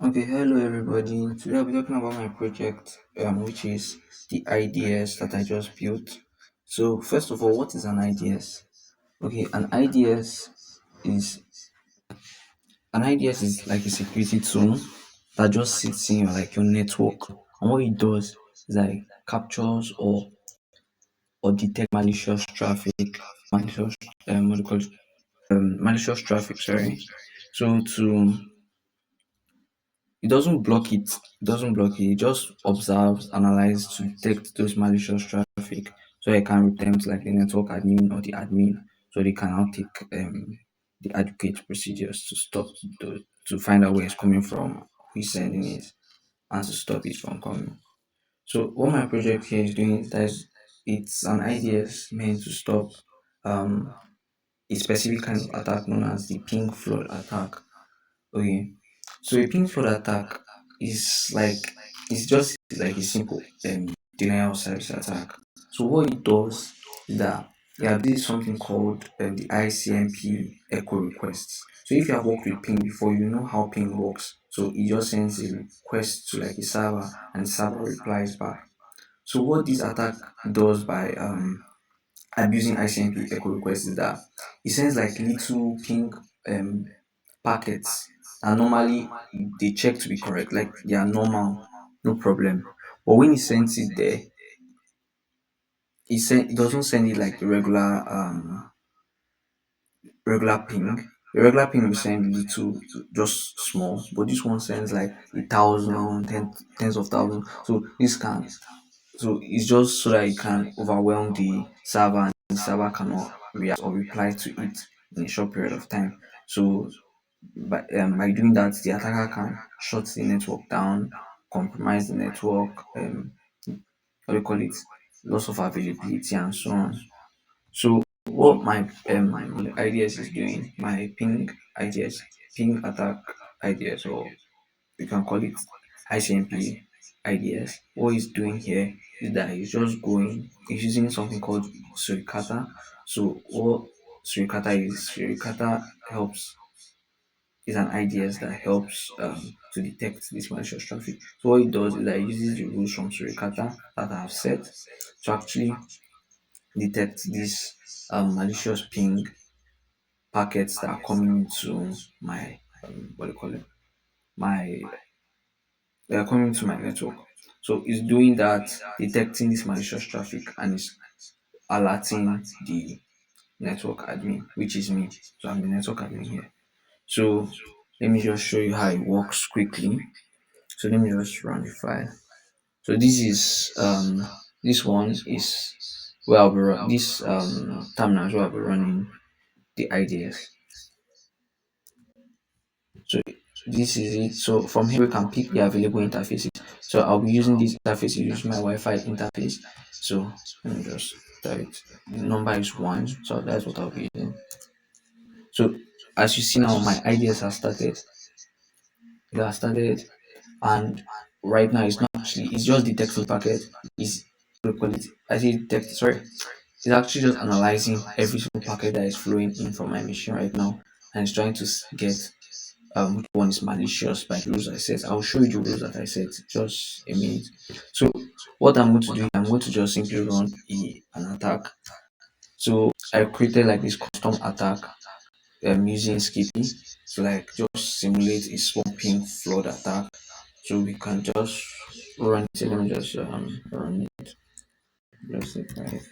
Okay, hello everybody. Today I'll be talking about my project, which is the IDS that I just built. So first of all, what is an IDS? Okay, is an IDS is like a security tool that just sits in your network, and what it does is like captures or detect malicious traffic, malicious what do you call it? Malicious traffic. Sorry. So to It doesn't block it. It doesn't block it. It just observes, analyzes to detect those malicious traffic, so it can attempt like the network admin or the admin, so they can now take the adequate procedures to stop to find out where it's coming from, who is sending it, and to stop it from coming. So what my project here is doing is that it's an IDS meant to stop um, a specific kind of attack known as the ping flood attack. Okay, so a ping flood attack is like it's just like a simple denial of service attack. So what it does is that there is something called the ICMP echo requests. So if you have worked with ping before, you know how ping works. So it just sends a request to like a server, and the server replies back. So what this attack does by abusing ICMP echo requests is that it sends like little ping um packets, and normally they check to be correct, like they are normal, no problem. But when it sends it there, it doesn't send it like the regular ping. The regular ping will send little, just small, but this one sends like a thousand, tens of thousands. So it's just so that it can overwhelm the server, and the server cannot react or reply to it in a short period of time. So by doing that, the attacker can shut the network down, compromise the network, what do you call it, loss of availability, and so on. So what my IDS is doing, my ping IDS, ping attack IDS, or you can call it ICMP IDS. What he's doing here is that he's using something called Suricata. So what Suricata helps is an IDS that helps to detect this malicious traffic. So what it does is that it uses the rules from Suricata that I have set to actually detect these malicious ping packets that are coming into my what do you call it, my they are coming to my network. So it's doing that, detecting this malicious traffic, and it's alerting the network admin, which is me. So I'm the network admin here. So let me just show you how it works quickly. So let me just run the file. So this one is where I'll be this terminal is where I'll be running the IDS. So this is it. So from here we can pick the available interfaces. So I'll be using this interface, using my Wi-Fi interface. So let me just type it. The number is one, so that's what I'll be using. So as you see now, my IDS has started. It has started, and right now it's just detecting packet. Is what do you call it? I say detect. Sorry, it's actually just analyzing every single packet that is flowing in from my machine right now, and it's trying to get which one is malicious by the rules I set. I'll show you the rules that I set just a minute. So what I'm going to do, I'm going to just simply run an attack. So I created like this custom attack using Skippy to like just simulate a swapping flood attack. So we can just run it. Let me just run it. Just say right.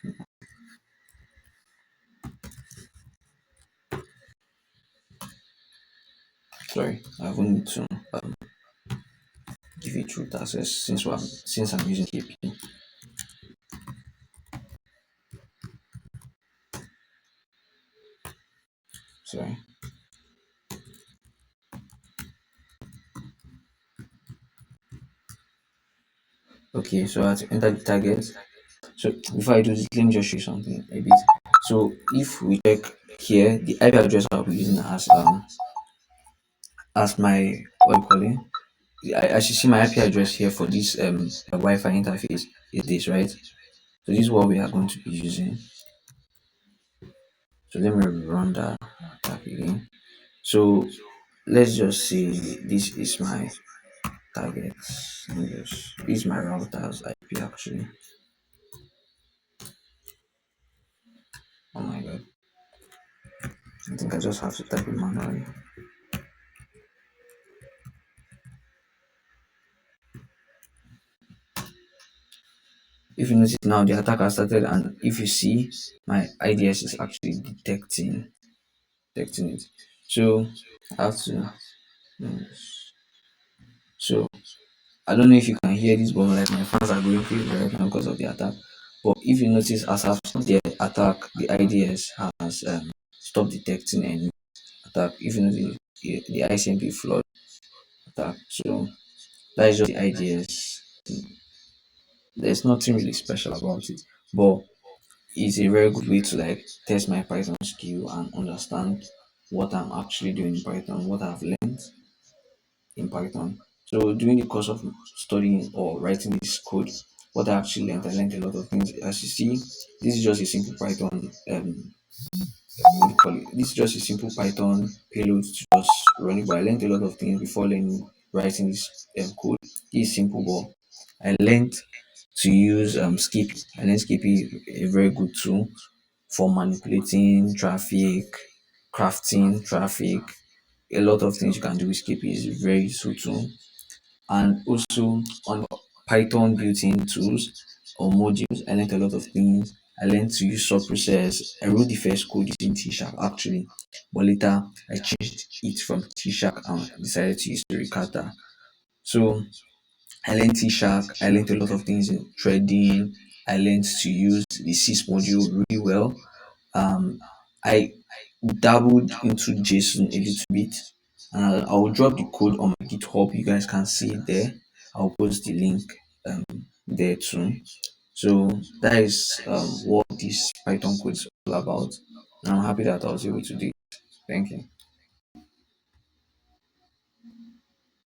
Sorry, I will need to give it root access since I'm using KP. Sorry. Okay, so I have to enter the target. So before I do this, let me just show you something a bit. So if we check here, the IP address I'll be using as my what do you call it? As you see, my IP address here for this Wi-Fi interface is this, right? So this is what we are going to be using. So let me run that attack again. So let's just say this is my targets. Let me just use my router's IP actually. Oh my god. I think I just have to type it manually. If you notice now, the attack has started, and if you see, my IDS is actually detecting it. So I have to. mm, So I don't know if you can hear this, but like my fans are going crazy right now because of the attack. But if you notice, as I've stopped the attack, the IDS has stopped detecting any attack. If you notice, the ICMP flood attack. So that is just the IDS. There's nothing really special about it, but it's a very good way to like test my Python skill and understand what I'm actually doing in Python, what I've learned in Python. So during the course of studying or writing this code, what I learned a lot of things. As you see, this is just a simple Python. What do you call it? This is just a simple Python payload to just run it. But I learned a lot of things before learning writing this code. It's simple, but I learned to use Skippy. I learned Skippy, a very good tool for manipulating traffic, crafting traffic. A lot of things you can do with Skippy is very useful tool. And also on Python built-in tools or modules, I learned a lot of things. I learned to use subprocess. I wrote the first code using T Sharp actually, but later I changed it from T Sharp and decided to use Suricata. So I learned T Sharp. I learned a lot of things in trading. I learned to use the Sys module really well. I dabbled into JSON a little bit, and I'll drop the code on my GitHub. You guys can see it there. I'll post the link um, there too. So that is what this Python code is all about. And I'm happy that I was able to do it. Thank you.